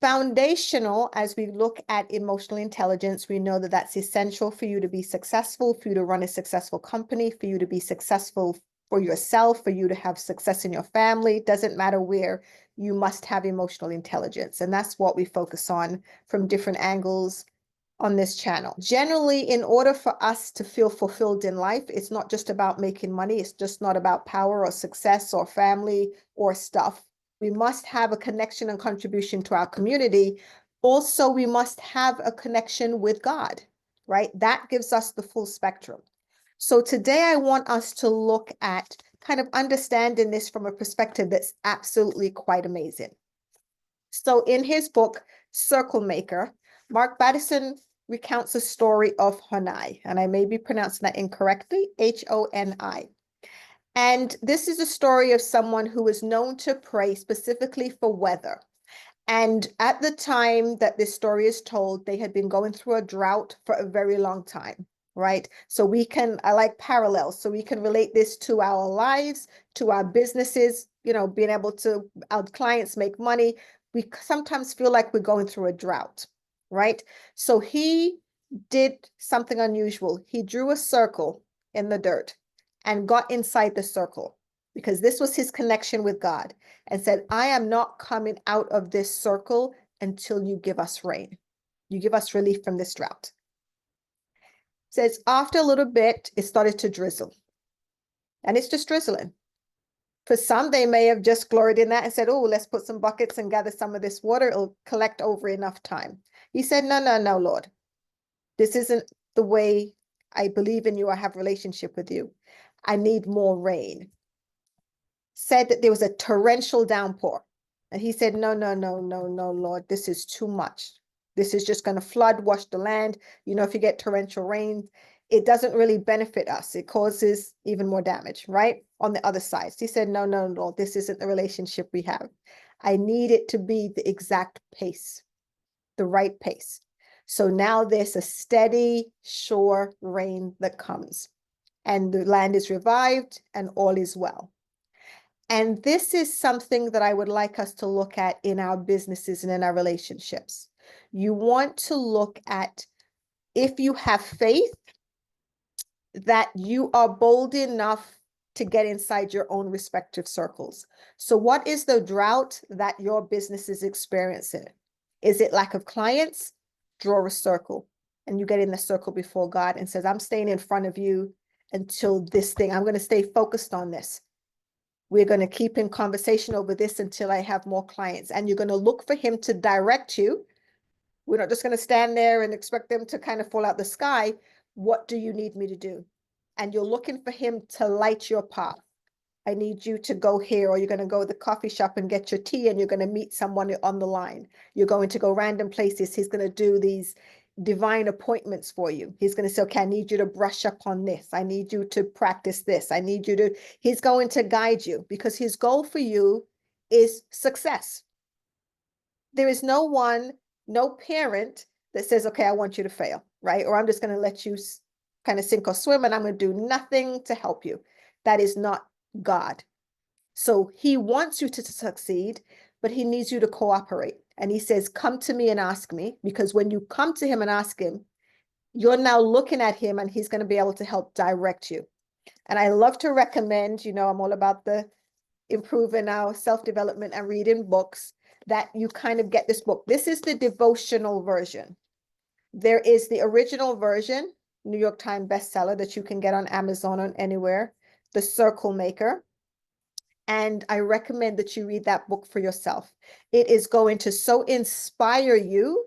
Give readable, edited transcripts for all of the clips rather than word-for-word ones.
Foundational, as we look at emotional intelligence, we know that that's essential for you to be successful, for you to run a successful company, for you to be successful for yourself, for you to have success in your family. It doesn't matter where, you must have emotional intelligence. And that's what we focus on from different angles on this channel. Generally, in order for us to feel fulfilled in life, it's not just about making money. It's just not about power or success or family or stuff. We must have a connection and contribution to our community. Also, we must have a connection with God, right? That gives us the full spectrum. So today I want us to look at kind of understanding this from a perspective that's absolutely quite amazing. So in his book, Circle Maker, Mark Batterson recounts a story of Honi, and I may be pronouncing that incorrectly, Honi. And this is a story of someone who was known to pray specifically for weather. And at the time that this story is told, they had been going through a drought for a very long time, right? So I like parallels, so we can relate this to our lives, to our businesses, being able to, our clients make money. We sometimes feel like we're going through a drought, right? So he did something unusual. He drew a circle in the dirt and got inside the circle, because this was his connection with God, and said, I am not coming out of this circle until you give us rain. You give us relief from this drought. It says after a little bit, it started to drizzle, and it's just drizzling. For some, they may have just gloried in that and said, oh, let's put some buckets and gather some of this water. It'll collect over enough time. He said, no, no, no, Lord. This isn't the way I believe in you. I have a relationship with you. I need more rain. Said that there was a torrential downpour. And he said, no, no, no, no, no, Lord, this is too much. This is just going to flood, wash the land. If you get torrential rain, it doesn't really benefit us. It causes even more damage, right? On the other side. So he said, no, no, Lord, this isn't the relationship we have. I need it to be the exact pace, the right pace. So now there's a steady, sure rain that comes, and the land is revived and all is well. And this is something that I would like us to look at in our businesses and in our relationships. You want to look at, if you have faith, that you are bold enough to get inside your own respective circles. So what is the drought that your business is experiencing? Is it lack of clients? Draw a circle, and you get in the circle before God and says, I'm staying in front of you until this thing, I'm going to stay focused on this. We're going to keep in conversation over this until I have more clients. And you're going to look for him to direct you. We're not just going to stand there and expect them to kind of fall out the sky. What do you need me to do? And you're looking for him to light your path. I need you to go here, or you're going to go to the coffee shop and get your tea, and you're going to meet someone on the line. You're going to go random places. He's going to do these divine appointments for you. He's going to say, okay, I need you to brush up on this. I need you to practice this. I need you to, he's going to guide you, because his goal for you is success. There is no parent that says, okay, I want you to fail, right? Or I'm just going to let you kind of sink or swim, and I'm going to do nothing to help you. That is not God. So he wants you to succeed, but he needs you to cooperate. And he says, come to me and ask me, because when you come to him and ask him, you're now looking at him, and he's going to be able to help direct you. And I love to recommend, I'm all about the improving our self-development and reading books, that you kind of get this book. This is the devotional version. There is the original version, New York Times bestseller, that you can get on Amazon or anywhere, The Circle Maker. And I recommend that you read that book for yourself. It is going to so inspire you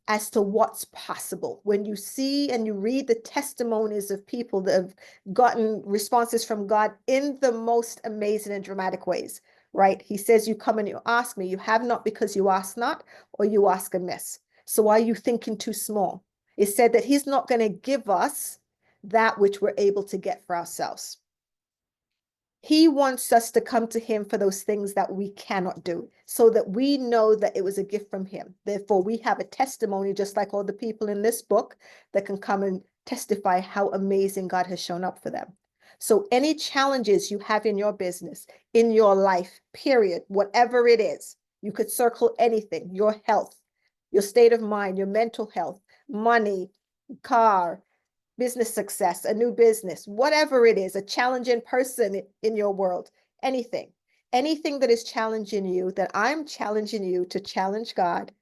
as to what's possible. When you see and you read the testimonies of people that have gotten responses from God in the most amazing and dramatic ways, right? He says, you come and you ask me, you have not because you ask not, or you ask amiss. So why are you thinking too small? It said that he's not going to give us that which we're able to get for ourselves. He wants us to come to him for those things that we cannot do, so that we know that it was a gift from him. Therefore, we have a testimony, just like all the people in this book, that can come and testify how amazing God has shown up for them. So any challenges you have in your business, in your life, period, whatever it is, You could circle anything, your health, your state of mind, your mental health, money, car, business success, a new business, whatever it is, a challenging person in your world, anything, anything that is challenging you, that I'm challenging you to challenge God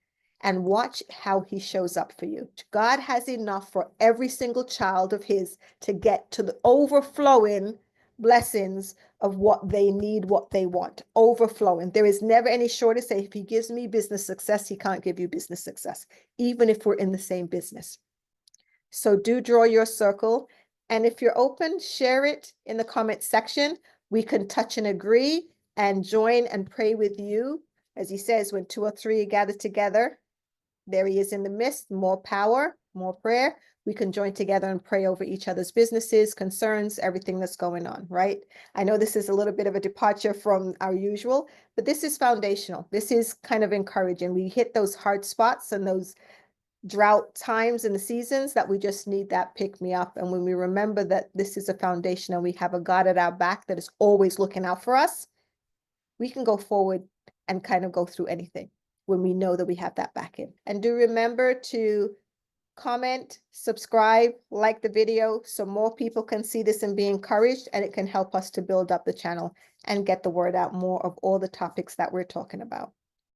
and watch how he shows up for you. God has enough for every single child of his to get to the overflowing blessings of what they need, what they want, overflowing. There is never any shortage. Say, if he gives me business success, he can't give you business success, even if we're in the same business. So do draw your circle. And if you're open, share it in the comment section. We can touch and agree and join and pray with you. As he says, when 2 or 3 gather together, there he is in the midst, more power, more prayer. We can join together and pray over each other's businesses, concerns, everything that's going on, right? I know this is a little bit of a departure from our usual, but this is foundational. This is kind of encouraging. We hit those hard spots and those drought times and the seasons that we just need that pick me up. And when we remember that this is a foundation and we have a God at our back that is always looking out for us, we can go forward and kind of go through anything when we know that we have that backing. And do remember to comment, subscribe, like the video so more people can see this and be encouraged, and it can help us to build up the channel and get the word out more of all the topics that we're talking about.